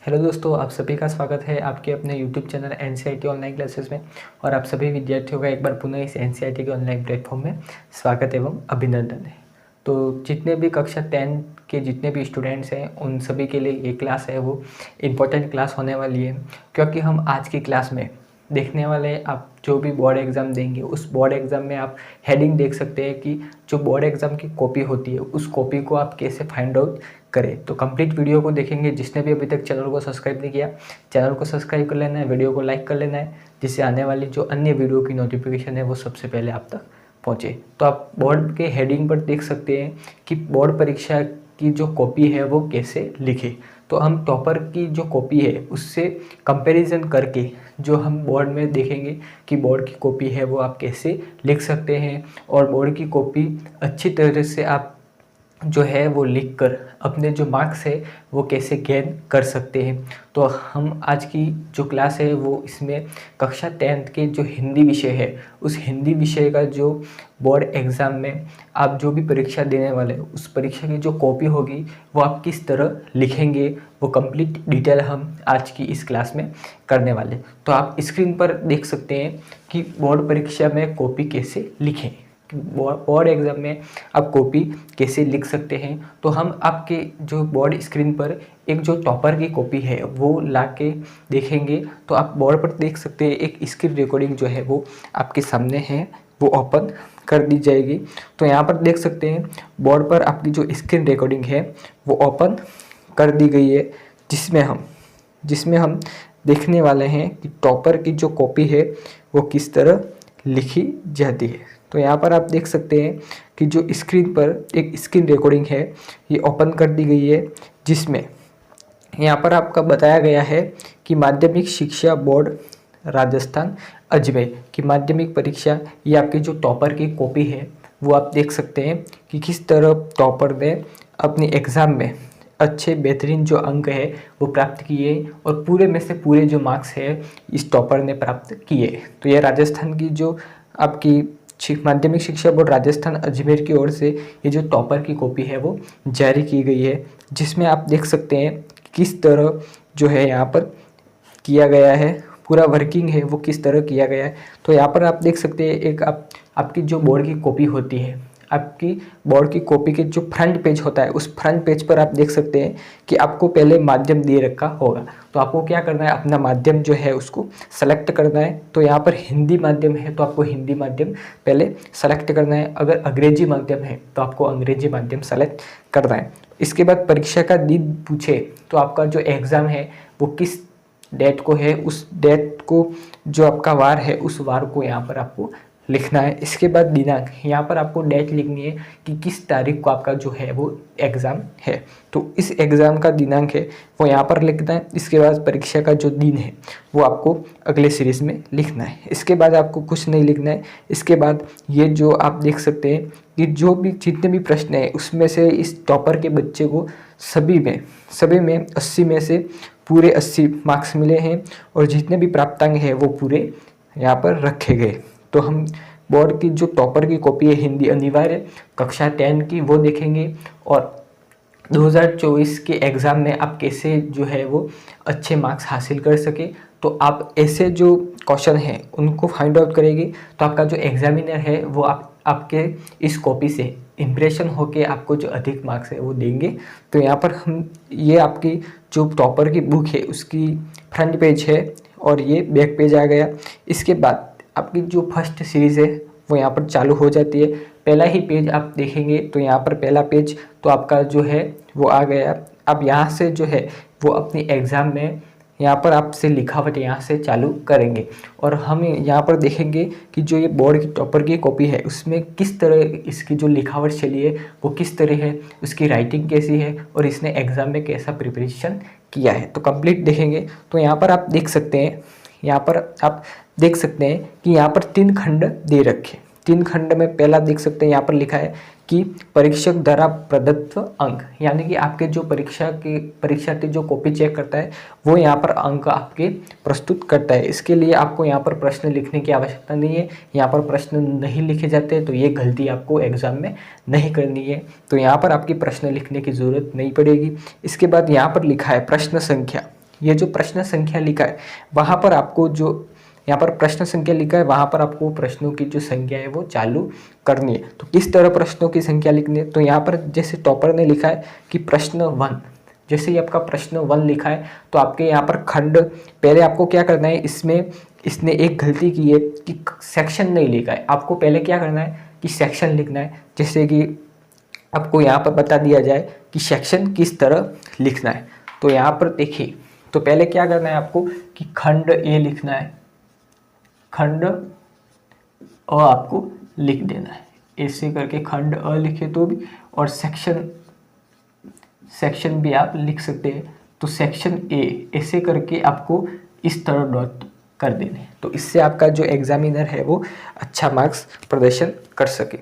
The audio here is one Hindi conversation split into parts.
हेलो दोस्तों, आप सभी का स्वागत है आपके अपने YouTube channel NCERT online classes में। और आप सभी विद्यार्थियों का एक बार पुनः इस एनसीईआरटी के ऑनलाइन प्लेटफॉर्म में स्वागत एवं अभिनंदन है। तो जितने भी कक्षा 10 के जितने भी स्टूडेंट्स हैं उन सभी के लिए ये क्लास है वो इम्पोर्टेंट क्लास होने वाली है, क्योंकि हम आज की क्लास में देखने वाले हैं आप जो भी बोर्ड एग्ज़ाम देंगे उस बोर्ड एग्ज़ाम में आप हेडिंग देख सकते हैं कि जो बोर्ड एग्ज़ाम की कॉपी होती है उस कॉपी को आप कैसे फाइंड आउट करें। तो कंप्लीट वीडियो को देखेंगे। जिसने भी अभी तक चैनल को सब्सक्राइब नहीं किया, चैनल को सब्सक्राइब कर लेना है, वीडियो को लाइक कर लेना है, जिससे आने वाली जो अन्य वीडियो की नोटिफिकेशन है वो सबसे पहले आप तक पहुँचे। तो आप बोर्ड के हेडिंग पर देख सकते हैं कि बोर्ड परीक्षा की जो कॉपी है वो कैसे लिखें। तो हम टॉपर की जो कॉपी है उससे कंपैरिजन करके जो हम बोर्ड में देखेंगे कि बोर्ड की कॉपी है वो आप कैसे लिख सकते हैं, और बोर्ड की कॉपी अच्छी तरह से आप जो है वो लिखकर अपने जो मार्क्स है वो कैसे गेन कर सकते हैं। तो हम आज की जो क्लास है वो इसमें कक्षा 10th के जो हिंदी विषय है उस हिंदी विषय का जो बोर्ड एग्ज़ाम में आप जो भी परीक्षा देने वाले हैं उस परीक्षा की जो कॉपी होगी वो आप किस तरह लिखेंगे वो कंप्लीट डिटेल हम आज की इस क्लास में करने वाले। तो आप स्क्रीन पर देख सकते हैं कि बोर्ड परीक्षा में कॉपी कैसे लिखें, बोर्ड एग्ज़ाम में आप कॉपी कैसे लिख सकते हैं। तो हम आपके जो बोर्ड स्क्रीन पर एक जो टॉपर की कॉपी है वो ला के देखेंगे। तो आप बोर्ड पर देख सकते हैं एक स्क्रीन रिकॉर्डिंग जो है वो आपके सामने है, वो ओपन कर दी जाएगी। तो यहाँ पर देख सकते हैं बोर्ड पर आपकी जो स्क्रीन रिकॉर्डिंग है वो ओपन कर दी गई है, जिसमें हम देखने वाले हैं कि टॉपर की जो कॉपी है वो किस तरह लिखी जाती है। तो यहाँ पर आप देख सकते हैं कि जो स्क्रीन पर एक स्क्रीन रिकॉर्डिंग है ये ओपन कर दी गई है, जिसमें यहाँ पर आपका बताया गया है कि माध्यमिक शिक्षा बोर्ड राजस्थान अजमेर की माध्यमिक परीक्षा, ये आपकी जो टॉपर की कॉपी है वो आप देख सकते हैं कि किस तरह टॉपर ने अपनी एग्ज़ाम में अच्छे बेहतरीन जो अंक है वो प्राप्त किए और पूरे में से पूरे जो मार्क्स है इस टॉपर ने प्राप्त किए। तो ये राजस्थान की जो आपकी माध्यमिक शिक्षा बोर्ड राजस्थान अजमेर की ओर से ये जो टॉपर की कॉपी है वो जारी की गई है, जिसमें आप देख सकते हैं किस तरह जो है यहाँ पर किया गया है, पूरा वर्किंग है वो किस तरह किया गया है। तो यहाँ पर आप देख सकते हैं एक आपकी जो बोर्ड की कॉपी होती है, आपकी बोर्ड की कॉपी के जो फ्रंट पेज होता है उस फ्रंट पेज पर आप देख सकते हैं कि आपको पहले माध्यम दे रखा होगा। तो आपको क्या करना है, अपना माध्यम जो है उसको सेलेक्ट करना है। तो यहाँ पर हिंदी माध्यम है तो आपको हिंदी माध्यम पहले सेलेक्ट करना है, अगर अंग्रेजी माध्यम है तो आपको अंग्रेजी माध्यम सेलेक्ट करना है। इसके बाद परीक्षा का दिन पूछे तो आपका जो एग्ज़ाम है वो किस डेट को है, उस डेट को जो आपका वार है उस वार को यहाँ पर आपको लिखना है। इसके बाद दिनांक, यहाँ पर आपको डेट लिखनी है कि किस तारीख को आपका जो है वो एग्ज़ाम है। तो इस एग्ज़ाम का दिनांक है वो यहाँ पर लिखना है। इसके बाद परीक्षा का जो दिन है वो आपको अगले सीरीज़ में लिखना है। इसके बाद आपको कुछ नहीं लिखना है। इसके बाद ये जो आप देख सकते हैं कि जो भी जितने भी प्रश्न हैं उसमें से इस टॉपर के बच्चे को सभी में 80 में से पूरे 80 मार्क्स मिले हैं और जितने भी प्राप्तांक हैं वो पूरे यहाँ पर रखे गए। तो हम बोर्ड की जो टॉपर की कॉपी है हिंदी अनिवार्य कक्षा 10 की वो देखेंगे, और 2024 के एग्ज़ाम में आप कैसे जो है वो अच्छे मार्क्स हासिल कर सके। तो आप ऐसे जो क्वेश्चन हैं उनको फाइंड आउट करेंगे। तो आपका जो एग्जामिनर है वो आपके इस कॉपी से इम्प्रेशन होके आपको जो अधिक मार्क्स है वो देंगे। तो यहाँ पर हम ये आपकी जो टॉपर की बुक है उसकी फ्रंट पेज है और ये बैक पेज आ गया। इसके बाद आपकी जो फर्स्ट सीरीज़ है वो यहाँ पर चालू हो जाती है। पहला ही पेज आप देखेंगे तो यहाँ पर पहला पेज तो आपका जो है वो आ गया। अब यहाँ से जो है वो अपनी एग्ज़ाम में यहाँ पर आपसे लिखावट यहाँ से चालू करेंगे, और हम यहाँ पर देखेंगे कि जो ये बोर्ड की टॉपर की कॉपी है उसमें किस तरह इसकी जो लिखावट चली है वो किस तरह है, उसकी राइटिंग कैसी है और इसने एग्ज़ाम में कैसा प्रिपरेशन किया है। तो कंप्लीट देखेंगे तो यहाँ पर आप देख सकते हैं, यहाँ पर आप देख सकते हैं कि यहाँ पर 3 खंड दे रखे। 3 खंड में पहला देख सकते हैं यहाँ पर लिखा है कि परीक्षक द्वारा प्रदत्त अंक, यानी कि आपके जो परीक्षार्थी जो कॉपी चेक करता है वो यहाँ पर अंक आपके प्रस्तुत करता है। इसके लिए आपको यहाँ पर प्रश्न लिखने की आवश्यकता नहीं है। यहाँ पर प्रश्न नहीं लिखे जाते, तो ये गलती आपको एग्जाम में नहीं करनी है। तो यहाँ पर आपकी प्रश्न लिखने की ज़रूरत नहीं पड़ेगी। इसके बाद यहाँ पर लिखा है प्रश्न संख्या, ये जो प्रश्न संख्या लिखा है वहाँ पर आपको जो यहाँ पर प्रश्न संख्या लिखा है वहाँ पर आपको प्रश्नों की जो संख्या है वो चालू करनी है। तो किस तरह प्रश्नों की संख्या लिखनी है, तो यहाँ पर जैसे टॉपर ने लिखा है कि प्रश्न 1, जैसे ही आपका प्रश्न 1 लिखा है तो आपके यहाँ पर खंड, पहले आपको क्या करना है, इसमें इसने एक गलती की है कि सेक्शन नहीं लिखा है। आपको पहले क्या करना है कि सेक्शन लिखना है। जैसे कि आपको यहाँ पर बता दिया जाए कि सेक्शन किस तरह लिखना है। तो यहाँ पर देखिए, तो पहले क्या करना है आपको कि खंड ए लिखना है, खंड अ आपको लिख देना है। ऐसे करके खंड अ लिखे तो भी, और सेक्शन भी आप लिख सकते हैं। तो सेक्शन ए ऐसे करके आपको इस तरह डॉट कर देने, तो इससे आपका जो एग्जामिनर है वो अच्छा मार्क्स प्रदर्शन कर सके।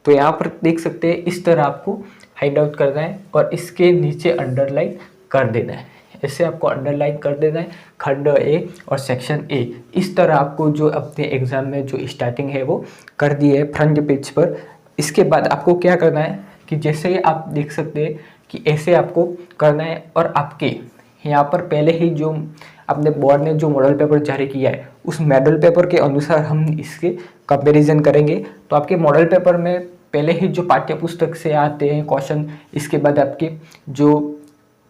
तो यहाँ पर देख सकते हैं इस तरह आपको हाइड आउट करना है और इसके नीचे अंडरलाइन कर देना है। ऐसे आपको अंडरलाइन कर देना है खंड ए और सेक्शन ए। इस तरह आपको जो अपने एग्जाम में जो स्टार्टिंग है वो कर दी है फ्रंट पेज पर। इसके बाद आपको क्या करना है कि जैसे ही आप देख सकते हैं कि ऐसे आपको करना है, और आपके यहाँ पर पहले ही जो अपने बोर्ड ने जो मॉडल पेपर जारी किया है उस मॉडल पेपर के अनुसार हम इसके कंपैरिजन करेंगे। तो आपके मॉडल पेपर में पहले ही जो पाठ्य पुस्तक से आते हैं क्वेश्चन, इसके बाद आपके जो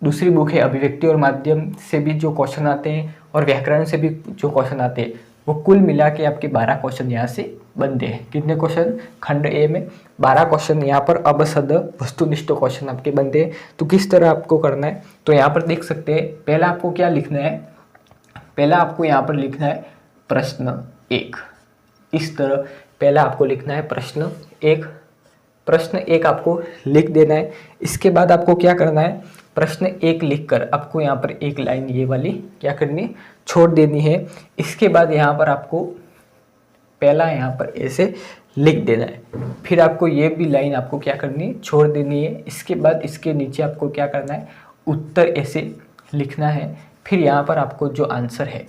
दूसरी बुक है अभिव्यक्ति और माध्यम से भी जो क्वेश्चन आते हैं, और व्याकरण से भी जो क्वेश्चन आते हैं, वो कुल मिला के आपके 12 क्वेश्चन यहाँ से बनते हैं। कितने क्वेश्चन, खंड ए में 12 क्वेश्चन यहाँ पर अबसद वस्तुनिष्ठ क्वेश्चन आपके बनते हैं। तो किस तरह आपको करना है, तो यहाँ पर देख सकते हैं पहला आपको क्या लिखना है, पहला आपको यहाँ पर लिखना है प्रश्न 1। इस तरह पहला आपको लिखना है प्रश्न 1, प्रश्न 1 आपको लिख देना है। इसके बाद आपको क्या करना है, प्रश्न 1 लिखकर आपको यहाँ पर एक लाइन ये वाली क्या करनी है, छोड़ देनी है। इसके बाद यहाँ पर आपको पहला यहाँ पर ऐसे लिख देना है, फिर आपको ये भी लाइन आपको क्या करनी है, छोड़ देनी है। इसके बाद इसके नीचे आपको क्या करना है, उत्तर ऐसे लिखना है। फिर यहाँ पर आपको जो आंसर है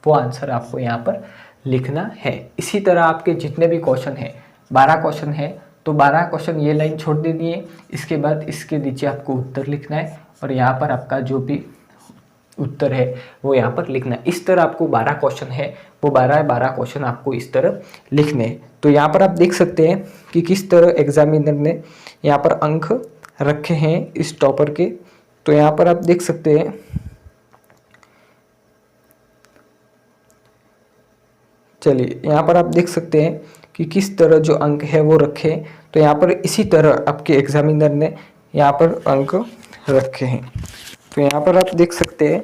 वो आंसर आपको यहाँ पर लिखना है। इसी तरह आपके जितने भी क्वेश्चन हैं, 12 क्वेश्चन है, तो 12 क्वेश्चन ये लाइन छोड़ देनी है। इसके बाद इसके नीचे आपको उत्तर लिखना है, और यहाँ पर आपका जो भी उत्तर है वो यहाँ पर लिखना है। इस तरह आपको 12 क्वेश्चन है वो 12 क्वेश्चन आपको इस तरह लिखने हैं। तो यहाँ पर आप देख सकते हैं कि किस तरह एग्जामिनर ने यहाँ पर अंक रखे हैं इस टॉपर के। तो यहाँ पर आप देख सकते हैं, चलिए यहाँ पर आप देख सकते हैं कि किस तरह जो अंक है वो रखे। तो यहाँ पर इसी तरह आपके एग्जामिनर ने यहाँ पर अंक रखे हैं। तो यहाँ पर आप देख सकते हैं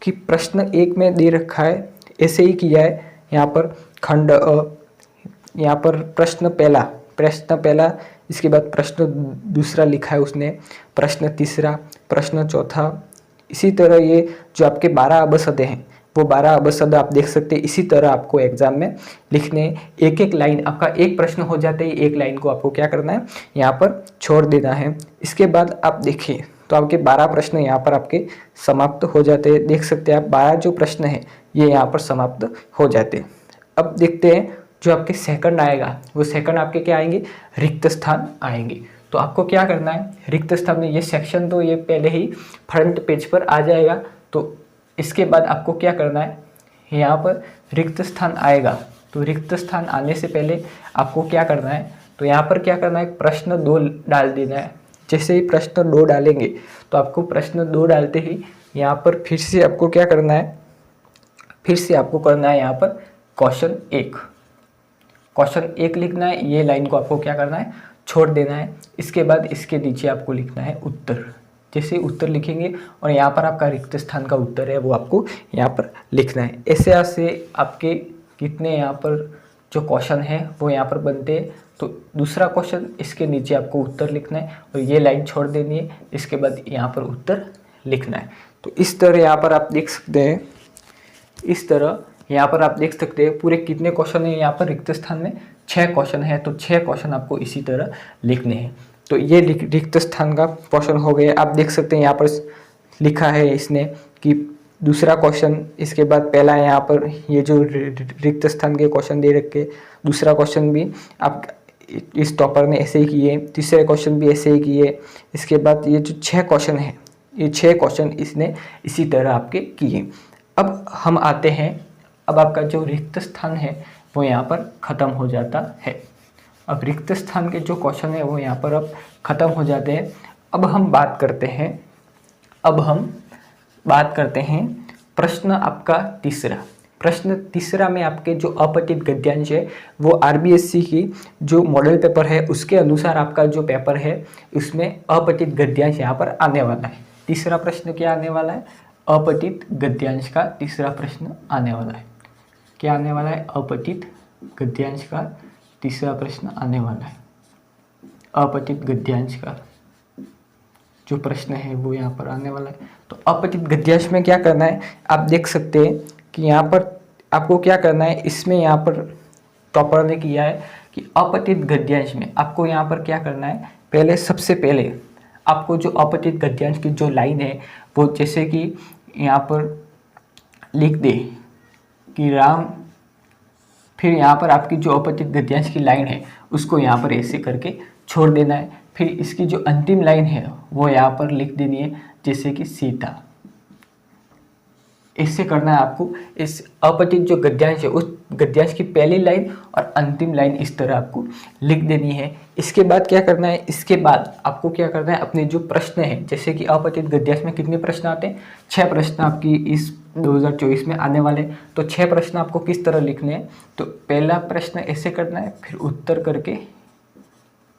कि प्रश्न 1 में दे रखा है, ऐसे ही किया है। यहाँ पर खंड अ, यहाँ पर प्रश्न पहला, इसके बाद प्रश्न दूसरा लिखा है उसने, प्रश्न तीसरा, प्रश्न चौथा। इसी तरह ये जो आपके 12 अबसद हैं वो 12 अबसद आप देख सकते हैं। इसी तरह आपको एग्जाम में लिखने, एक एक लाइन, आपका एक प्रश्न हो जाते ही एक लाइन को आपको क्या करना है, यहाँ पर छोड़ देना है। इसके बाद आप देखिए तो आपके 12 प्रश्न यहाँ पर आपके समाप्त हो जाते हैं। देख सकते हैं आप 12 जो प्रश्न है ये यहाँ पर समाप्त हो जाते हैं। अब देखते हैं जो आपके सेकंड आएगा, वो सेकंड आपके क्या आएंगे, रिक्त स्थान आएंगे। तो आपको क्या करना है, रिक्त स्थान में ये सेक्शन तो ये पहले ही फ्रंट पेज पर आ जाएगा। तो इसके बाद आपको क्या करना है, यहाँ पर रिक्त स्थान आएगा। तो रिक्त स्थान आने से पहले आपको क्या करना है, तो यहाँ पर क्या करना है, प्रश्न 2 डाल देना है। जैसे ही प्रश्न 2 डालेंगे तो आपको प्रश्न 2 डालते ही यहाँ पर फिर से आपको क्या करना है, फिर से आपको करना है यहाँ पर क्वेश्चन 1 लिखना है। ये लाइन को आपको क्या करना है, छोड़ देना है। इसके बाद इसके नीचे आपको लिखना है उत्तर। जैसे उत्तर लिखेंगे और यहाँ पर आपका रिक्त स्थान का उत्तर है वो आपको यहाँ पर लिखना है। ऐसे आपके कितने यहाँ पर जो क्वेश्चन है वो यहाँ पर बनते हैं। तो दूसरा क्वेश्चन, इसके नीचे आपको उत्तर लिखना है और ये लाइन छोड़ देनी है। इसके बाद यहाँ पर उत्तर लिखना है। तो इस तरह यहाँ पर आप देख सकते हैं, इस तरह यहाँ पर आप देख सकते हैं पूरे कितने क्वेश्चन है यहाँ पर रिक्त स्थान में, 6 क्वेश्चन है। तो 6 क्वेश्चन आपको इसी तरह लिखने हैं। तो ये रिक्त स्थान का क्वेश्चन हो गया। आप देख सकते हैं यहाँ पर लिखा है इसने कि दूसरा क्वेश्चन, इसके बाद पहला यहाँ पर ये जो रिक्त स्थान के क्वेश्चन दे रखे, दूसरा क्वेश्चन भी आप इस टॉपर ने ऐसे ही किए, तीसरे क्वेश्चन भी ऐसे ही किए। इसके बाद ये जो 6 क्वेश्चन है ये 6 क्वेश्चन इसने इसी तरह आपके किए। अब हम आते हैं, अब आपका जो रिक्त स्थान है वो यहाँ पर ख़त्म हो जाता है। अब रिक्त स्थान के जो क्वेश्चन है वो यहाँ पर अब ख़त्म हो जाते हैं। अब हम बात करते हैं प्रश्न आपका तीसरा। प्रश्न तीसरा में आपके जो अपठित गद्यांश है वो आरबीएससी की जो मॉडल पेपर है उसके अनुसार आपका जो पेपर है उसमें अपठित गद्यांश यहाँ पर आने वाला है। तीसरा प्रश्न क्या आने वाला है? अपठित गद्यांश का तीसरा प्रश्न आने वाला है। क्या आने वाला है? अपठित गद्यांश का तीसरा प्रश्न आने वाला है। अपठित गद्यांश का जो प्रश्न है वो यहाँ पर आने वाला है। तो अपठित गद्यांश में क्या करना है, आप देख सकते हैं कि यहाँ पर आपको क्या करना है, इसमें यहाँ पर टॉपर ने किया है कि अपठित गद्यांश में आपको यहाँ पर क्या करना है, सबसे पहले आपको जो अपठित गद्यांश की जो लाइन है वो जैसे कि यहाँ पर लिख दे कि राम, फिर यहाँ पर आपकी जो अपठित गद्यांश की लाइन है उसको यहाँ पर ऐसे करके छोड़ देना है। फिर इसकी जो अंतिम लाइन है वो यहाँ पर लिख देनी है जैसे कि सीता। इससे करना है आपको, इस अपठित जो गद्यांश है उस गद्यांश की पहली लाइन और अंतिम लाइन इस तरह आपको लिख देनी है। इसके बाद क्या करना है, इसके बाद आपको क्या करना है, अपने जो प्रश्न है, जैसे कि अपठित गद्यांश में कितने प्रश्न आते हैं, 6 प्रश्न आपकी इस 2024 में आने वाले। तो 6 प्रश्न आपको किस तरह लिखने हैं, तो पहला प्रश्न ऐसे करना है, फिर उत्तर करके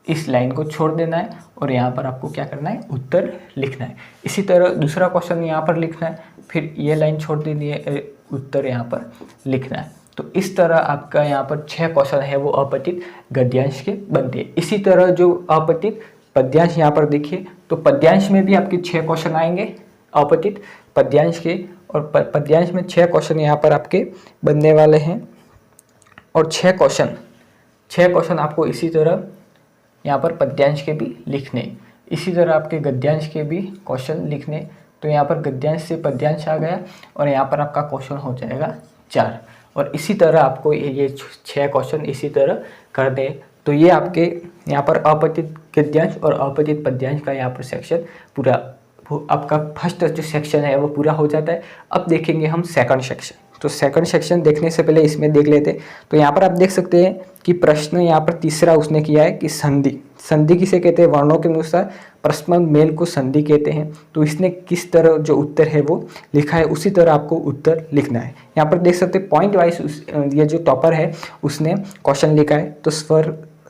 इस लाइन को छोड़ देना है और यहाँ पर आपको क्या करना है, उत्तर लिखना है। इसी तरह दूसरा क्वेश्चन यहाँ पर लिखना है, फिर ये लाइन छोड़ देनी है, उत्तर यहाँ पर लिखना है। तो इस तरह आपका यहाँ पर 6 क्वेश्चन है वो अपठित गद्यांश के बनते हैं। इसी तरह जो अपठित पद्यांश यहाँ पर देखिए, तो पद्यांश में भी आपके 6 क्वेश्चन आएंगे अपठित पद्यांश के, और पद्यांश में 6 क्वेश्चन यहाँ पर आपके बनने वाले हैं। और 6 क्वेश्चन आपको इसी तरह यहाँ पर पद्यांश के भी लिखने, इसी तरह आपके गद्यांश के भी क्वेश्चन लिखने। तो यहाँ पर गद्यांश से पद्यांश आ गया और यहाँ पर आपका क्वेश्चन हो जाएगा 4। और इसी तरह आपको ये 6 क्वेश्चन इसी तरह कर दे। तो ये आपके यहाँ पर अपठित गद्यांश और अपठित पद्यांश का यहाँ पर सेक्शन पूरा, आपका फर्स्ट जो सेक्शन है वो पूरा हो जाता है। अब देखेंगे हम सेकंड सेक्शन। तो सेकंड सेक्शन देखने से पहले इसमें देख लेते। तो यहाँ पर आप देख सकते हैं कि प्रश्न यहाँ पर तीसरा उसने किया है कि संधि किसे कहते हैं, वर्णों के अनुसार प्रश्न मेल को संधि कहते हैं। तो इसने किस तरह जो उत्तर है वो लिखा है उसी तरह आपको उत्तर लिखना है। यहाँ पर देख सकते हैं पॉइंट वाइज ये जो टॉपर है उसने क्वेश्चन लिखा है। तो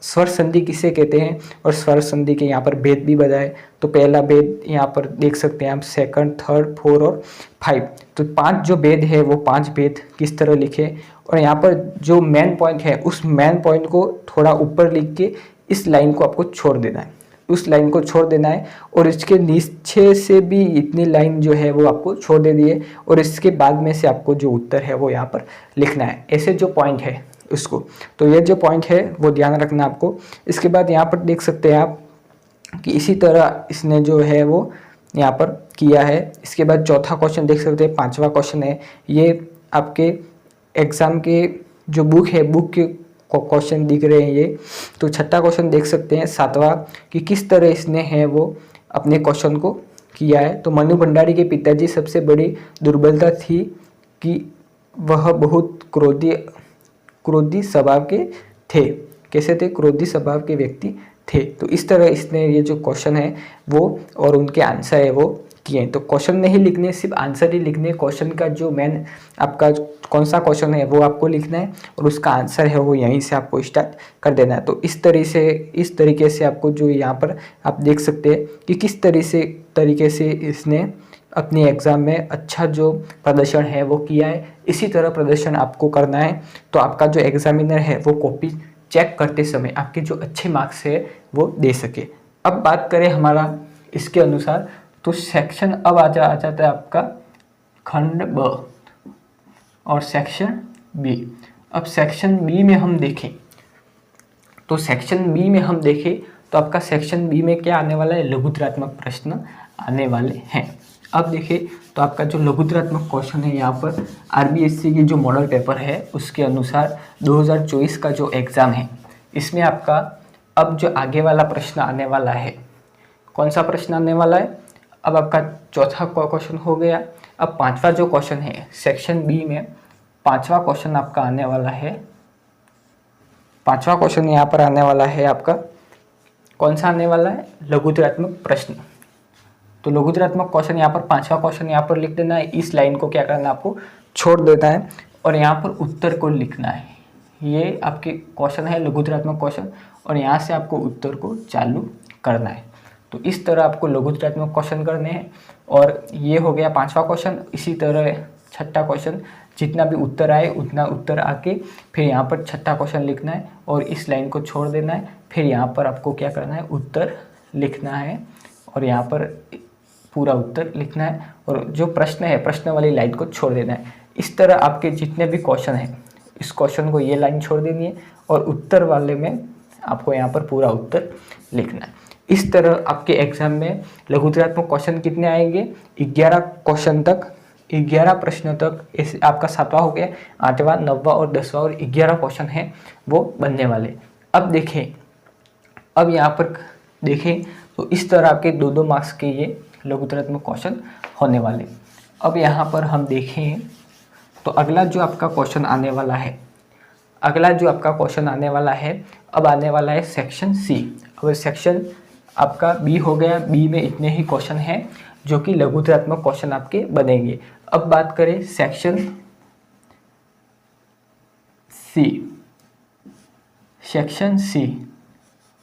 स्वर संधि किसे कहते हैं और स्वर संधि के यहाँ पर भेद भी बताए। तो पहला भेद यहाँ पर देख सकते हैं आप, सेकंड, थर्ड, 4 और 5। तो 5 जो भेद है वो 5 भेद किस तरह लिखे, और यहाँ पर जो मेन पॉइंट है उस मेन पॉइंट को थोड़ा ऊपर लिख के इस लाइन को आपको छोड़ देना है, उस लाइन को छोड़ देना है। और इसके नीचे से भी इतनी लाइन जो है वो आपको छोड़ देनी है और इसके बाद में से आपको जो उत्तर है वो यहाँ पर लिखना है। ऐसे जो पॉइंट है उसको, तो ये जो पॉइंट है वो ध्यान रखना आपको। इसके बाद यहाँ पर देख सकते हैं आप कि इसी तरह इसने जो है वो यहाँ पर किया है। इसके बाद चौथा क्वेश्चन देख सकते हैं, 5वां क्वेश्चन है, ये आपके एग्ज़ाम के जो बुक है, बुक के क्वेश्चन दिख रहे हैं ये। तो छठा क्वेश्चन देख सकते हैं 7वां, कि किस तरह इसने है वो अपने क्वेश्चन को किया है। तो मनु भंडारी के पिताजी सबसे बड़ी दुर्बलता थी कि वह बहुत क्रोधी स्वभाव के थे। कैसे थे? क्रोधी स्वभाव के व्यक्ति थे। तो इस तरह इसने ये जो क्वेश्चन है वो और उनके आंसर है वो किए। तो क्वेश्चन नहीं लिखने, सिर्फ आंसर ही लिखने। क्वेश्चन का जो मेन आपका कौन सा क्वेश्चन है वो आपको लिखना है और उसका आंसर है वो यहीं से आपको स्टार्ट कर देना है। तो इस तरीके से आपको जो यहाँ पर आप देख सकते हैं कि किस तरीके से इसने अपने एग्ज़ाम में अच्छा जो प्रदर्शन है वो किया है। इसी तरह प्रदर्शन आपको करना है तो आपका जो एग्जामिनर है वो कॉपी चेक करते समय आपके जो अच्छे मार्क्स है वो दे सके। अब बात करें हमारा इसके अनुसार, तो सेक्शन अब आ जाता है आपका खंड ब और सेक्शन बी। अब सेक्शन बी में हम देखें तो आपका सेक्शन बी में क्या आने वाला है, लघुत्तरात्मक प्रश्न आने वाले हैं। अब देखिए तो आपका जो लघुत्तरात्मक क्वेश्चन है यहाँ पर आरबीएससी की जो मॉडल पेपर है उसके अनुसार 2024 का जो एग्ज़ाम है इसमें आपका अब जो आगे वाला प्रश्न आने वाला है, कौन सा प्रश्न आने वाला है, अब आपका चौथा क्वेश्चन हो गया। अब पांचवा जो क्वेश्चन है सेक्शन बी में, पांचवा क्वेश्चन आपका आने वाला है, पांचवा क्वेश्चन यहाँ पर आने वाला है आपका, कौन सा आने वाला है, लघुत्तरात्मक प्रश्न। तो लघुत्तरात्मक क्वेश्चन यहाँ पर पांचवा क्वेश्चन यहाँ पर लिख देना है। इस लाइन को क्या करना है, आपको छोड़ देना है और यहाँ पर उत्तर को लिखना है। ये आपके क्वेश्चन है लघुत्तरात्मक क्वेश्चन और यहाँ से आपको उत्तर को चालू करना है। तो इस तरह आपको लघुत्तरात्मक क्वेश्चन करने हैं। और ये हो गया पांचवा क्वेश्चन। इसी तरह छठा क्वेश्चन, जितना भी उत्तर आए उतना उत्तर आके फिर यहाँ पर छठा क्वेश्चन लिखना है और इस लाइन को छोड़ देना है। फिर यहाँ पर आपको क्या करना है, उत्तर लिखना है और यहाँ पर पूरा उत्तर लिखना है और जो प्रश्न है प्रश्न वाली लाइन को छोड़ देना है। इस तरह आपके जितने भी क्वेश्चन हैं, इस क्वेश्चन को ये लाइन छोड़ देनी है और उत्तर वाले में आपको यहाँ पर पूरा उत्तर लिखना है। इस तरह आपके एग्जाम में लघुत्तरात्मक क्वेश्चन कितने आएंगे, 11 क्वेश्चन तक, 11 प्रश्न तक। इस आपका 7वां हो गया, 8वां, 9वां और 10वां और 11 क्वेश्चन हैं वो बनने वाले। अब देखें, अब यहाँ पर देखें तो इस तरह आपके 2-2 मार्क्स के ये लघुत्तरात्मक क्वेश्चन होने वाले। अब यहाँ पर हम देखें तो अगला जो आपका क्वेश्चन आने वाला है, अगला जो आपका क्वेश्चन आने वाला है, अब आने वाला है सेक्शन सी। अब सेक्शन आपका बी हो गया, बी में इतने ही क्वेश्चन हैं जो कि लघुत्तरात्मक क्वेश्चन आपके बनेंगे। अब बात करें सेक्शन सी, सेक्शन सी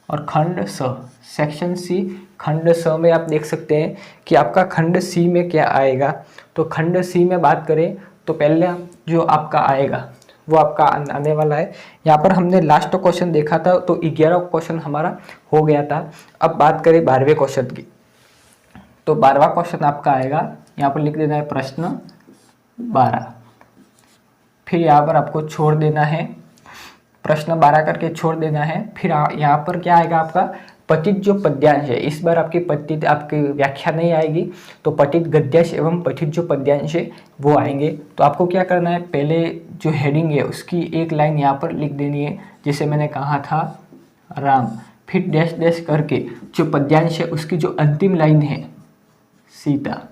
और खंड स। सेक्शन सी खंड स में आप देख सकते हैं कि आपका खंड सी में क्या आएगा। तो खंड सी में बात करें तो पहले जो आपका आएगा वो आपका आने वाला है। यहाँ पर हमने लास्ट क्वेश्चन देखा था तो 11 क्वेश्चन हमारा हो गया था। अब बात करें 12वें क्वेश्चन की, तो 12वां क्वेश्चन आपका आएगा, यहाँ पर लिख देना है प्रश्न 12। फिर यहाँ पर आपको छोड़ देना है, प्रश्न 12 करके छोड़ देना है। फिर यहाँ पर क्या आएगा आपका, पठित जो पद्यांश है, इस बार आपकी पठित आपकी व्याख्या नहीं आएगी, तो पठित गद्यांश एवं पठित जो पद्यांश है वो आएंगे। तो आपको क्या करना है, पहले जो हेडिंग है उसकी एक लाइन यहाँ पर लिख देनी है, जैसे मैंने कहा था राम, फिर डैश डैश करके जो पद्यांश है उसकी जो अंतिम लाइन है सीता।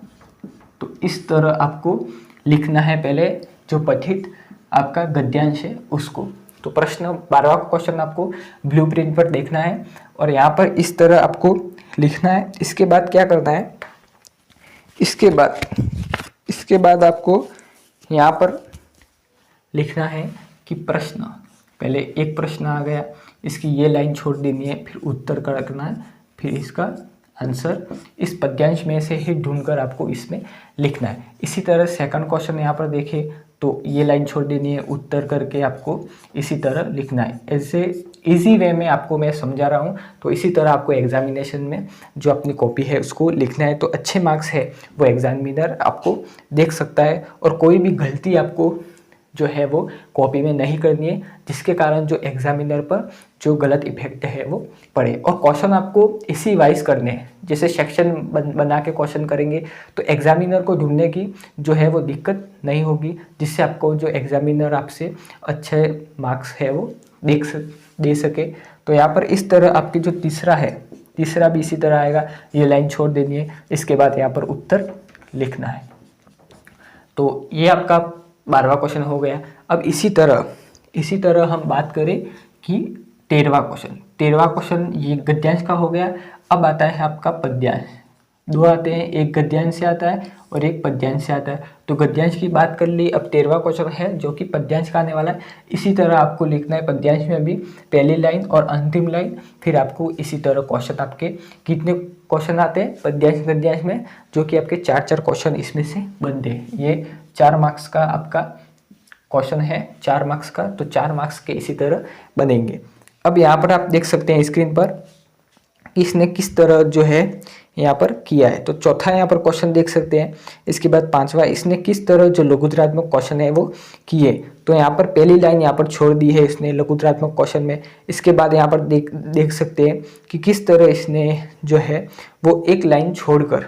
तो इस तरह आपको लिखना है पहले जो पठित आपका गद्यांश है उसको। तो प्रश्न 12वां क्वेश्चन आपको ब्लूप्रिंट पर देखना है और यहाँ पर इस तरह आपको लिखना है। इसके बाद क्या करना है, इसके बाद आपको यहाँ पर लिखना है कि प्रश्न, पहले एक प्रश्न आ गया, इसकी ये लाइन छोड़ देनी है, फिर उत्तर करना है, फिर इसका आंसर इस पद्यांश में से ही ढूंढकर आपको इसमें लिखना है। इसी तरह सेकंड क्वेश्चन यहाँ पर देखें तो ये लाइन छोड़ देनी है, उत्तर करके आपको इसी तरह लिखना है। ऐसे इजी वे में आपको मैं समझा रहा हूँ, तो इसी तरह आपको एग्जामिनेशन में जो अपनी कॉपी है उसको लिखना है। तो अच्छे मार्क्स है वो एग्जामिनर आपको देख सकता है और कोई भी गलती आपको जो है वो कॉपी में नहीं करनी है, जिसके कारण जो एग्जामिनर पर जो गलत इफेक्ट है वो पड़े। और क्वेश्चन आपको इसी वाइज करने हैं, जैसे सेक्शन बना के क्वेश्चन करेंगे तो एग्जामिनर को ढूंढने की जो है वो दिक्कत नहीं होगी, जिससे आपको जो एग्जामिनर आपसे अच्छे मार्क्स है वो दे सके। तो यहाँ पर इस तरह आपकी जो तीसरा है, तीसरा भी इसी तरह आएगा, ये लाइन छोड़ देनी है, इसके बाद यहाँ पर उत्तर लिखना है। तो ये आपका 12वां क्वेश्चन हो गया। अब इसी तरह हम बात करें कि 13वां क्वेश्चन ये गद्यांश का हो गया। अब आता है आपका पद्यांश, दो आते हैं, एक गद्यांश से आता है और एक पद्यांश से आता है। तो गद्यांश की बात कर ली, अब 13वां क्वेश्चन है जो कि पद्यांश का आने वाला है। इसी तरह आपको लिखना है पद्यांश में भी पहली लाइन और अंतिम लाइन, फिर आपको इसी तरह क्वेश्चन आपके कितने क्वेश्चन आते हैं पद्यांश गद्यांश में, जो कि आपके 4 क्वेश्चन इसमें से बनते हैं। ये 4 मार्क्स का आपका क्वेश्चन है, 4 मार्क्स का, तो 4 मार्क्स के इसी तरह बनेंगे। अब यहाँ पर आप देख सकते हैं स्क्रीन पर इसने किस तरह जो है यहाँ पर किया है। तो चौथा यहाँ पर क्वेश्चन देख सकते हैं, इसके बाद 5वां इसने किस तरह जो लघुत्तरात्मक क्वेश्चन है वो किए। तो यहाँ पर पहली लाइन यहाँ पर छोड़ दी है इसने लघुत्तरात्मक क्वेश्चन में। इसके बाद यहाँ पर देख सकते हैं कि किस तरह इसने जो है वो एक लाइन छोड़कर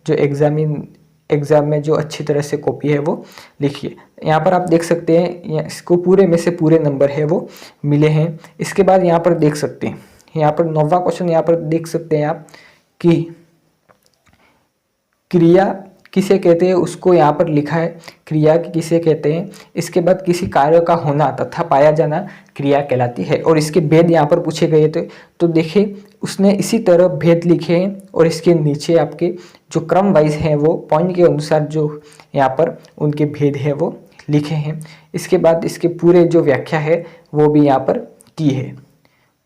जो एग्जाम में जो अच्छी तरह से कॉपी है वो लिखिए। यहाँ पर आप देख सकते हैं इसको पूरे में से पूरे नंबर है वो मिले हैं। इसके बाद यहाँ पर देख सकते हैं, यहाँ पर 9वां क्वेश्चन यहाँ पर देख सकते हैं आप कि क्रिया किसे कहते हैं उसको यहाँ पर लिखा है, क्रिया किसे कहते हैं। इसके बाद किसी कार्य का होना तथा पाया जाना क्रिया कहलाती है। और इसके भेद यहाँ पर पूछे गए थे, तो देखिए उसने इसी तरह भेद लिखे हैं और इसके नीचे आपके जो क्रम वाइज हैं वो पॉइंट के अनुसार जो यहाँ पर उनके भेद है वो लिखे हैं। इसके बाद इसके पूरे जो व्याख्या है वो भी यहाँ पर की है।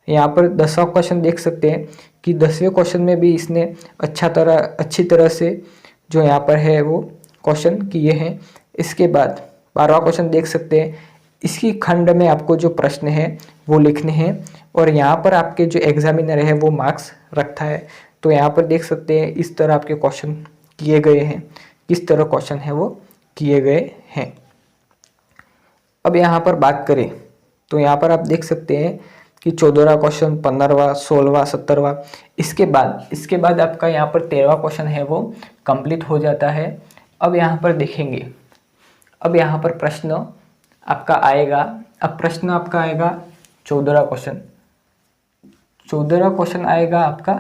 यहाँ पर 10वां क्वेश्चन देख सकते हैं कि 10वें क्वेश्चन में भी इसने अच्छी तरह से जो यहाँ पर है वो क्वेश्चन किए हैं। इसके बाद 12वां क्वेश्चन देख सकते हैं, इसी खंड में आपको जो प्रश्न है वो लिखने हैं और यहाँ पर आपके जो एग्जामिनर है वो मार्क्स रखता है। तो यहाँ पर देख सकते हैं इस तरह आपके क्वेश्चन किए गए हैं, किस तरह क्वेश्चन है वो किए गए हैं। अब यहाँ पर बात करें तो यहाँ पर आप देख सकते हैं कि 14वां क्वेश्चन, 15वां, 16वां, 17वां, इसके बाद आपका यहाँ पर 13वां क्वेश्चन है वो कंप्लीट हो जाता है। अब यहाँ पर देखेंगे, अब यहाँ पर प्रश्न आपका आएगा। अब प्रश्न आपका आएगा 14वां क्वेश्चन, 14वां क्वेश्चन आएगा आपका,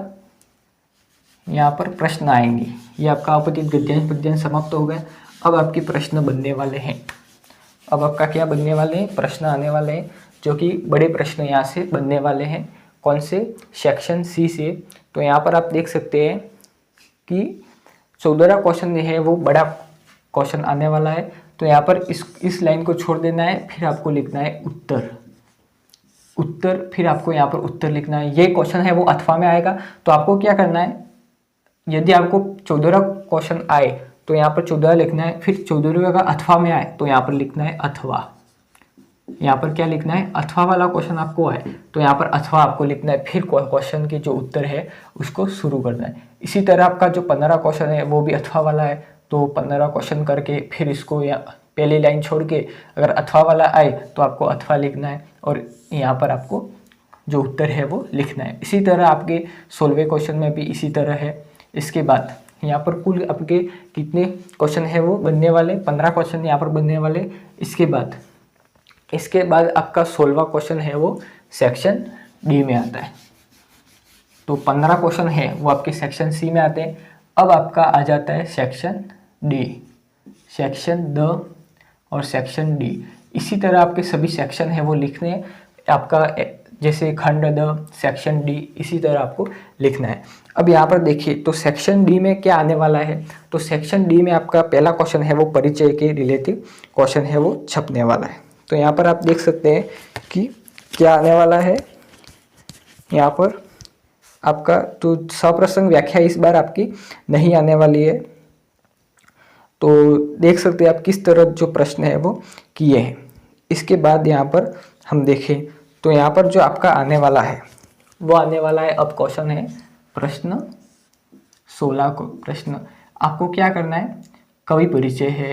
यहाँ पर प्रश्न आएंगे। ये आपका अपठित गद्यांश पद्यांश समाप्त हो गए। अब आपके प्रश्न बनने वाले हैं। अब आपका क्या बनने वाले हैं, प्रश्न आने वाले हैं, जो कि बड़े प्रश्न यहाँ से बनने वाले हैं। कौन से, सेक्शन सी से। तो यहाँ पर आप देख सकते हैं कि 14वां क्वेश्चन है वो बड़ा क्वेश्चन आने वाला है। तो यहाँ पर इस लाइन को छोड़ देना है, फिर आपको लिखना है उत्तर, फिर आपको यहाँ पर उत्तर लिखना है। ये क्वेश्चन है वो अथवा में आएगा। तो आपको क्या करना है, यदि आपको 14वां क्वेश्चन आए तो यहाँ पर 14 लिखना है, फिर 14वें का अथवा में आए तो यहाँ पर लिखना है अथवा। यहाँ पर क्या लिखना है, अथवा वाला क्वेश्चन आपको आए तो यहाँ पर अथवा आपको लिखना है, फिर क्वेश्चन के जो उत्तर है उसको शुरू करना है। इसी तरह आपका जो 15वां क्वेश्चन है वो भी अथवा वाला है। तो 15वां क्वेश्चन करके फिर इसको यहाँ पहली लाइन छोड़ के अगर अथवा वाला आए तो आपको अथवा लिखना है और यहाँ पर आपको जो उत्तर है वो लिखना है। इसी तरह आपके 16वें क्वेश्चन में भी इसी तरह है। इसके बाद यहाँ पर कुल आपके कितने क्वेश्चन है वो बनने वाले, 15 क्वेश्चन यहाँ पर बनने वाले। इसके बाद आपका 16वां क्वेश्चन है वो सेक्शन डी में आता है। तो 15 क्वेश्चन है वो आपके सेक्शन सी में आते हैं। अब आपका आ जाता है सेक्शन डी, सेक्शन द और सेक्शन डी। इसी तरह आपके सभी सेक्शन है वो लिखने हैं आपका, जैसे खंड द, सेक्शन डी, इसी तरह आपको लिखना है। अब यहाँ पर देखिए तो सेक्शन डी में क्या आने वाला है। तो सेक्शन डी में आपका पहला क्वेश्चन है वो परिचय के रिलेटिव क्वेश्चन है वो छपने वाला है। तो यहाँ पर आप देख सकते हैं कि क्या आने वाला है। यहाँ पर आपका तो सप्रसंग व्याख्या इस बार आपकी नहीं आने वाली है। तो देख सकते हैं आप किस तरह जो प्रश्न है वो किए हैं। इसके बाद यहाँ पर हम देखें तो यहाँ पर जो आपका आने वाला है वो आने वाला है। अब क्वेश्चन है प्रश्न 16 को। प्रश्न आपको क्या करना है, कवि परिचय है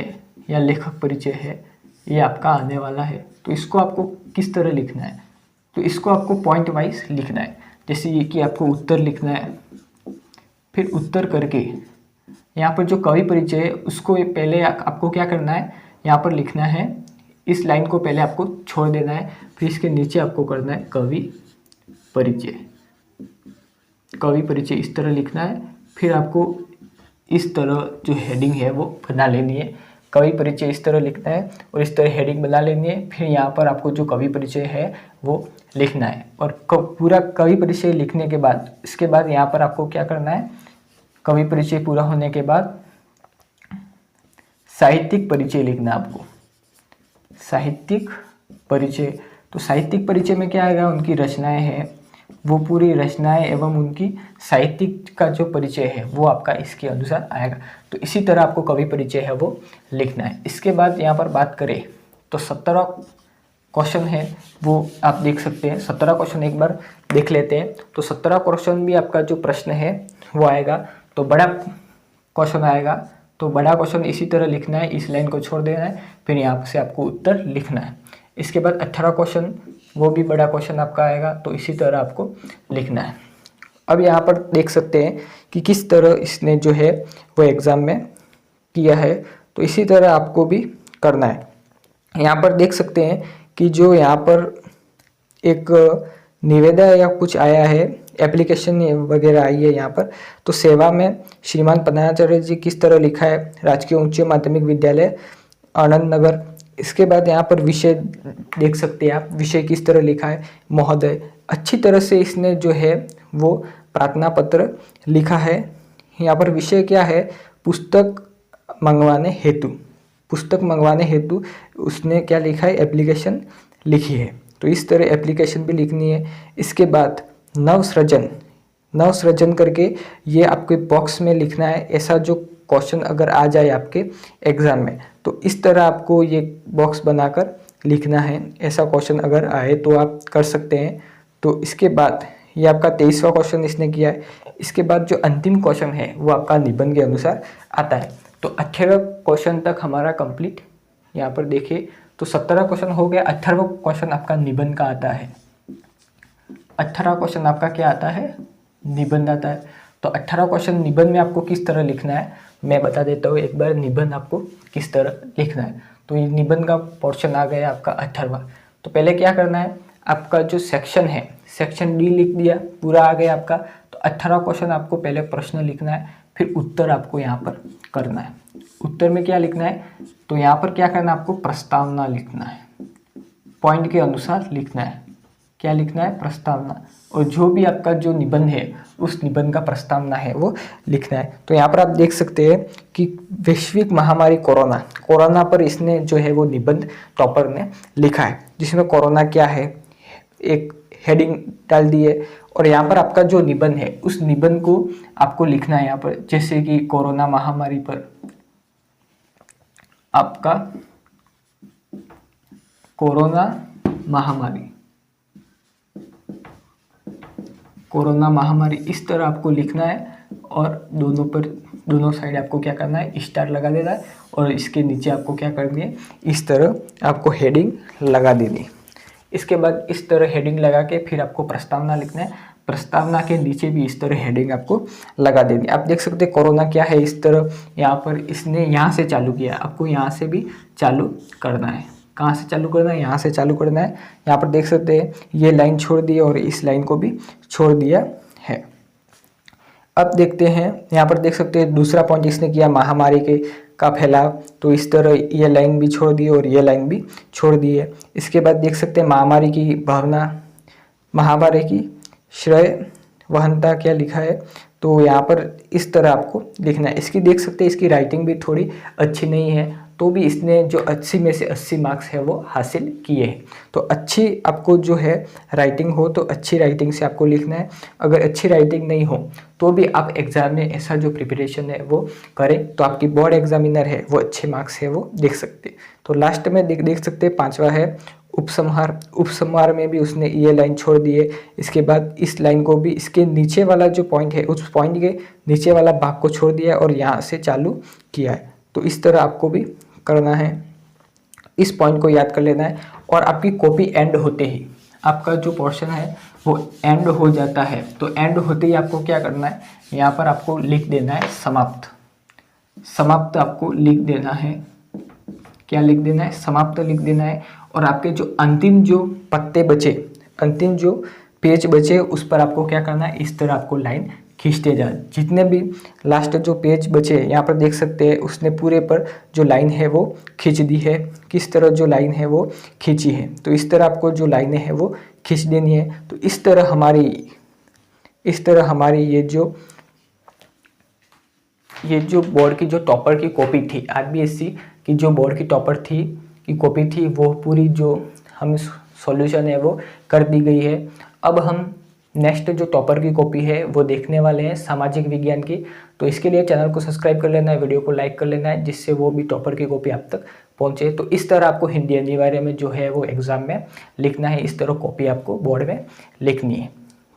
या लेखक परिचय है, ये आपका आने वाला है। तो इसको आपको किस तरह लिखना है, तो इसको आपको पॉइंट वाइज लिखना है। जैसे ये कि आपको उत्तर लिखना है, फिर उत्तर करके यहाँ पर जो कवि परिचय है उसको पहले आपको क्या करना है, यहाँ पर लिखना है। इस लाइन को पहले आपको छोड़ देना है, फिर इसके नीचे आपको करना है कवि परिचय। कवि परिचय इस तरह लिखना है। फिर आपको इस तरह जो हेडिंग है वो बना लेनी है। कवि परिचय इस तरह लिखना है और इस तरह हेडिंग बना लेनी है। फिर यहाँ पर आपको जो कवि परिचय है वो लिखना है। और पूरा कवि परिचय लिखने के बाद इसके बाद यहाँ पर आपको क्या करना है, कवि परिचय पूरा होने के बाद साहित्यिक परिचय लिखना है आपको। साहित्यिक परिचय, तो साहित्यिक परिचय में क्या आएगा, उनकी रचनाएं हैं वो पूरी रचनाएं एवं उनकी साहित्यिक का जो परिचय है वो आपका इसके अनुसार आएगा। तो इसी तरह आपको कवि परिचय है वो लिखना है। इसके बाद यहाँ पर बात करें तो 17वां क्वेश्चन है वो आप देख सकते हैं। 17वां क्वेश्चन एक बार देख लेते हैं। तो 17वां क्वेश्चन भी आपका जो प्रश्न है वो आएगा। तो बड़ा क्वेश्चन आएगा, तो बड़ा क्वेश्चन इसी तरह लिखना है, इस लाइन को छोड़ देना है, फिर यहाँ से आपको उत्तर लिखना है। इसके बाद 18वां क्वेश्चन वो भी बड़ा क्वेश्चन आपका आएगा, तो इसी तरह आपको लिखना है। अब यहाँ पर देख सकते हैं कि किस तरह इसने जो है वो एग्ज़ाम में किया है, तो इसी तरह आपको भी करना है। यहाँ पर देख सकते हैं कि जो यहाँ पर एक निवेदन या कुछ आया है, एप्लीकेशन वगैरह आई है यहाँ पर। तो सेवा में श्रीमान पन्नाचार्य जी किस तरह लिखा है, राजकीय उच्च माध्यमिक विद्यालय आनंद नगर। इसके बाद यहाँ पर विषय देख सकते हैं आप, विषय किस तरह लिखा है, महोदय। अच्छी तरह से इसने जो है वो प्रार्थना पत्र लिखा है। यहाँ पर विषय क्या है, पुस्तक मंगवाने हेतु, पुस्तक मंगवाने हेतु उसने क्या लिखा है, एप्लीकेशन लिखी है। तो इस तरह एप्लीकेशन भी लिखनी है। इसके बाद नवसृजन, नवसृजन करके ये आपके बॉक्स में लिखना है। ऐसा जो क्वेश्चन अगर आ जाए आपके एग्जाम में तो इस तरह आपको ये बॉक्स बनाकर लिखना है। ऐसा क्वेश्चन अगर आए तो आप कर सकते हैं। तो इसके बाद ये आपका 23वां क्वेश्चन इसने किया है। इसके बाद जो अंतिम क्वेश्चन है वो आपका निबंध के अनुसार आता है। तो 18 क्वेश्चन तक हमारा कंप्लीट। यहाँ पर देखिए तो 17 क्वेश्चन हो गया, 18वां क्वेश्चन आपका निबंध का आता है। 18 क्वेश्चन आपका क्या आता है, निबंध आता है। तो 18 क्वेश्चन निबंध में आपको किस तरह लिखना है मैं बता देता हूँ एक बार, निबंध आपको किस तरह लिखना है। तो ये निबंध का पोर्शन आ गया आपका 18वां। तो पहले क्या करना है, आपका जो सेक्शन है, सेक्शन डी लिख दिया, पूरा आ गया आपका। तो 18 क्वेश्चन आपको पहले प्रश्न लिखना है, फिर उत्तर आपको यहाँ पर करना है। उत्तर में क्या लिखना है, तो यहाँ पर क्या करना है, आपको प्रस्तावना लिखना है, पॉइंट के अनुसार लिखना है। क्या लिखना है, प्रस्तावना। और जो भी आपका जो निबंध है उस निबंध का प्रस्तावना है वो लिखना है। तो यहाँ पर आप देख सकते हैं कि वैश्विक महामारी कोरोना, कोरोना पर इसने जो है वो निबंध टॉपर ने लिखा है, जिसमें कोरोना क्या है एक हेडिंग डाल दी है। और यहाँ पर आपका जो निबंध है उस निबंध को आपको लिखना है यहाँ पर, जैसे कि कोरोना महामारी पर आपका कोरोना महामारी, कोरोना महामारी इस तरह आपको लिखना है। और दोनों साइड आपको क्या करना है, स्टार लगा देना है। और इसके नीचे आपको क्या करनी है, इस तरह आपको हेडिंग लगा देनी। इसके बाद इस तरह हेडिंग लगा के फिर आपको प्रस्तावना लिखना है। प्रस्तावना के नीचे भी इस तरह हेडिंग आपको लगा देनी। आप देख सकते हैं कोरोना क्या है, इस तरह यहाँ पर इसने यहाँ से चालू किया, आपको यहाँ से भी चालू करना है। कहाँ से चालू करना है, यहाँ से चालू करना है। यहाँ पर देख सकते हैं ये लाइन छोड़ दी और इस लाइन को भी छोड़ दिया है। अब देखते हैं यहाँ पर देख सकते हैं दूसरा पॉइंट इसने किया, महामारी के का फैलाव। तो इस तरह ये लाइन भी छोड़ दी और ये लाइन भी छोड़ दी है। इसके बाद देख सकते हैं महामारी की भावना, महामारी की श्रेय वहनता क्या लिखा है। तो यहाँ पर इस तरह आपको लिखना है। इसकी देख सकते हैं इसकी राइटिंग भी थोड़ी अच्छी नहीं है, तो भी इसने जो 80 में से 80 मार्क्स है वो हासिल किए हैं। तो अच्छी आपको जो है राइटिंग हो तो अच्छी राइटिंग से आपको लिखना है। अगर अच्छी राइटिंग नहीं हो तो भी आप एग्जाम में ऐसा जो प्रिपरेशन है वो करें, तो आपकी बोर्ड एग्जामिनर है वो अच्छे मार्क्स है वो देख सकते। तो लास्ट में देख सकते हैं 5वां है उपसंहार। उपसंहार में भी उसने ये लाइन छोड़ दी है। इसके बाद इस लाइन को भी इसके नीचे वाला जो पॉइंट है उस पॉइंट के नीचे वाला भाग को छोड़ दिया है और यहाँ से चालू किया है। तो इस तरह आपको भी करना है, इस पॉइंट को याद कर लेना है। और आपकी कॉपी एंड होते ही, आपका जो पोर्शन है वो एंड हो जाता है, तो एंड होते ही आपको क्या करना है, यहाँ पर आपको लिख देना है समाप्त। समाप्त आपको लिख देना है। क्या लिख देना है, समाप्त लिख देना है। और आपके जो अंतिम जो पत्ते बचे, अंतिम जो पेज बचे उस पर आपको क्या करना है, इस तरह आपको लाइन खींचते जा। जितने भी लास्ट जो पेज बचे यहाँ पर देख सकते हैं उसने पूरे पर जो लाइन है वो खींच दी है। किस तरह जो लाइन है वो खींची है, तो इस तरह आपको जो लाइनें हैं वो खींच देनी है। तो इस तरह हमारी ये जो बोर्ड की जो टॉपर की कॉपी थी, आरबीएससी की जो बोर्ड की टॉपर थी की कॉपी थी, वो पूरी जो हम सॉल्यूशन है वो कर दी गई है। अब हम नेक्स्ट जो टॉपर की कॉपी है वो देखने वाले हैं, सामाजिक विज्ञान की। तो इसके लिए चैनल को सब्सक्राइब कर लेना है, वीडियो को लाइक कर लेना है, जिससे वो भी टॉपर की कॉपी आप तक पहुंचे। तो इस तरह आपको हिंदी अनिवार्य में जो है वो एग्जाम में लिखना है, इस तरह कॉपी आपको बोर्ड में लिखनी है।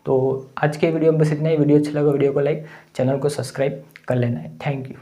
तो आज के वीडियो में बस इतना ही। वीडियो अच्छा लगा वीडियो को लाइक, चैनल को सब्सक्राइब कर लेना है। Thank you.